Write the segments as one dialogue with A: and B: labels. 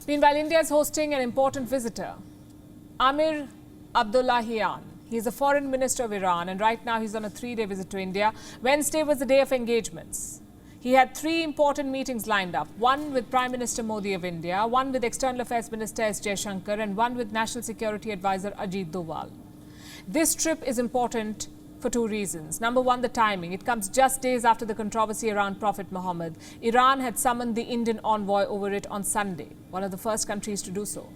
A: Meanwhile, India is hosting an important visitor, Amir Abdullahian. He's the foreign minister of Iran, and right now he's on a 3-day visit to India. Wednesday was the day of engagements. He had 3 important meetings lined up, one with Prime Minister Modi of India, one with External Affairs Minister S. Jaishankar, and one with National Security Advisor Ajit Doval. This trip is important for 2 reasons. Number one, the timing. It comes just days after the controversy around Prophet Muhammad. Iran had summoned the Indian envoy over it on Sunday, one of the first countries to do so.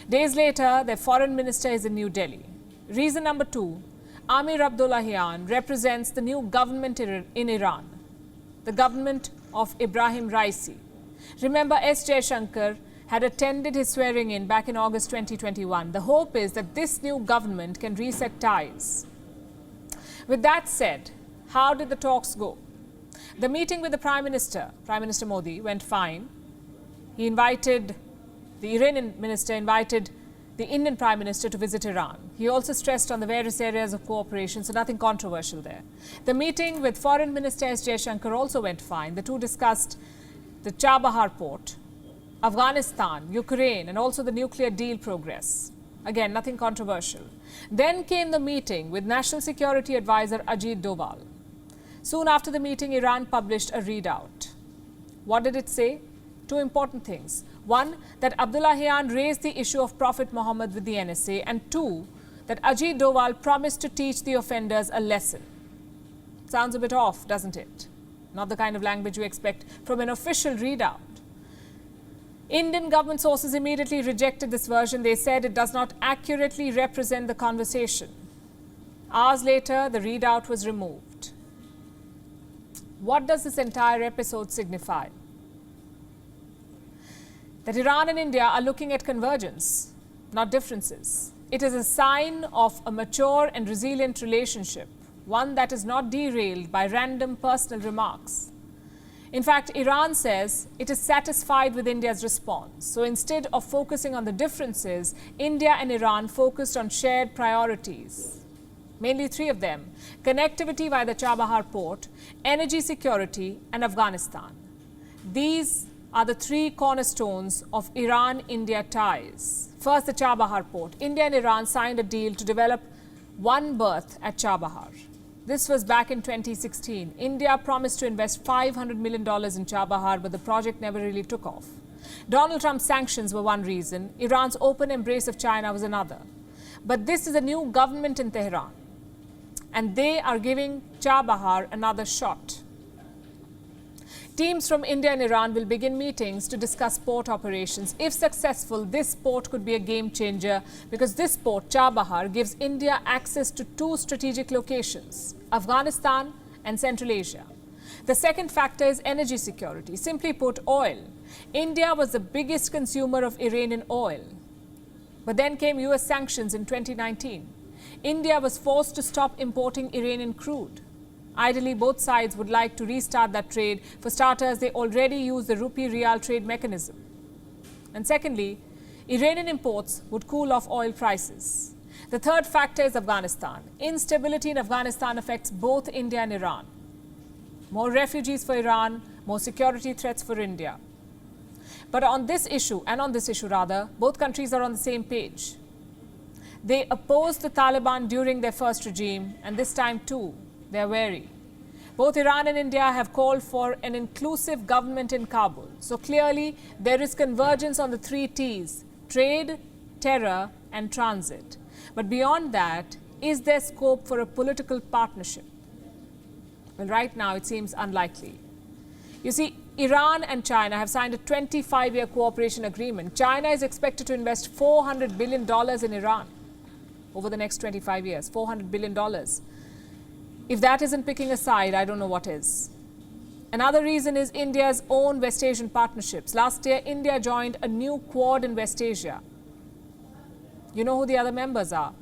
A: Days later, their foreign minister is in New Delhi. Reason number 2, Amir Abdullahian represents the new government in Iran, the government of Ibrahim Raisi. Remember, S. Jaishankar had attended his swearing-in back in August 2021. The hope is that this new government can reset ties. With that said, how did the talks go? The meeting with the Prime Minister Modi, went fine. The Iranian minister invited the Indian Prime Minister to visit Iran. He also stressed on the various areas of cooperation, so nothing controversial there. The meeting with Foreign Minister S. Jaishankar also went fine. The two discussed the Chabahar port, Afghanistan, Ukraine, and also the nuclear deal progress. Again, nothing controversial. Then came the meeting with National Security Advisor Ajit Doval. Soon after the meeting, Iran published a readout. What did it say? 2 important things. 1, that Abdullahian raised the issue of Prophet Muhammad with the NSA, and 2, that Ajit Doval promised to teach the offenders a lesson. Sounds a bit off, doesn't it? Not the kind of language you expect from an official readout. Indian government sources immediately rejected this version. They said it does not accurately represent the conversation. Hours later, the readout was removed. What does this entire episode signify? That Iran and India are looking at convergence, not differences. It is a sign of a mature and resilient relationship, one that is not derailed by random personal remarks. In fact, Iran says it is satisfied with India's response. So instead of focusing on the differences, India and Iran focused on shared priorities. Mainly 3 of them: connectivity via the Chabahar port, energy security, and Afghanistan. These are the 3 cornerstones of Iran-India ties. First, the Chabahar port. India and Iran signed a deal to develop one berth at Chabahar. This was back in 2016. India promised to invest $500 million in Chabahar, but the project never really took off. Donald Trump's sanctions were one reason. Iran's open embrace of China was another. But this is a new government in Tehran, and they are giving Chabahar another shot. Teams from India and Iran will begin meetings to discuss port operations. If successful, this port could be a game changer because this port, Chabahar, gives India access to 2 strategic locations, Afghanistan and Central Asia. The second factor is energy security. Simply put, oil. India was the biggest consumer of Iranian oil. But then came US sanctions in 2019. India was forced to stop importing Iranian crude. Ideally, both sides would like to restart that trade. For starters, they already use the rupee-rial trade mechanism. And secondly, Iranian imports would cool off oil prices. The third factor is Afghanistan. Instability in Afghanistan affects both India and Iran. More refugees for Iran, more security threats for India. But on this issue, both countries are on the same page. They opposed the Taliban during their first regime, and this time too, they are wary. Both Iran and India have called for an inclusive government in Kabul. So clearly, there is convergence on the 3 T's: trade, terror, and transit. But beyond that, is there scope for a political partnership? Well, right now, it seems unlikely. You see, Iran and China have signed a 25-year cooperation agreement. China is expected to invest $400 billion in Iran over the next 25 years, $400 billion. If that isn't picking a side, I don't know what is. Another reason is India's own West Asian partnerships. Last year, India joined a new Quad in West Asia. You know who the other members are?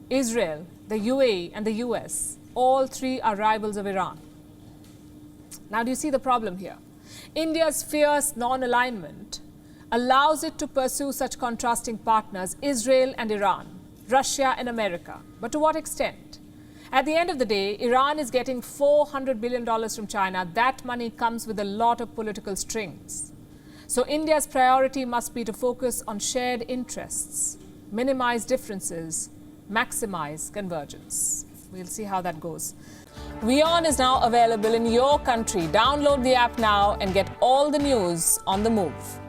A: Israel, the UAE, and the US. All 3 are rivals of Iran. Now, do you see the problem here? India's fierce non-alignment allows it to pursue such contrasting partners, Israel and Iran, Russia and America. But to what extent? At the end of the day, Iran is getting $400 billion from China. That money comes with a lot of political strings. So India's priority must be to focus on shared interests, minimize differences, maximize convergence. We'll see how that goes. WION is now available in your country. Download the app now and get all the news on the move.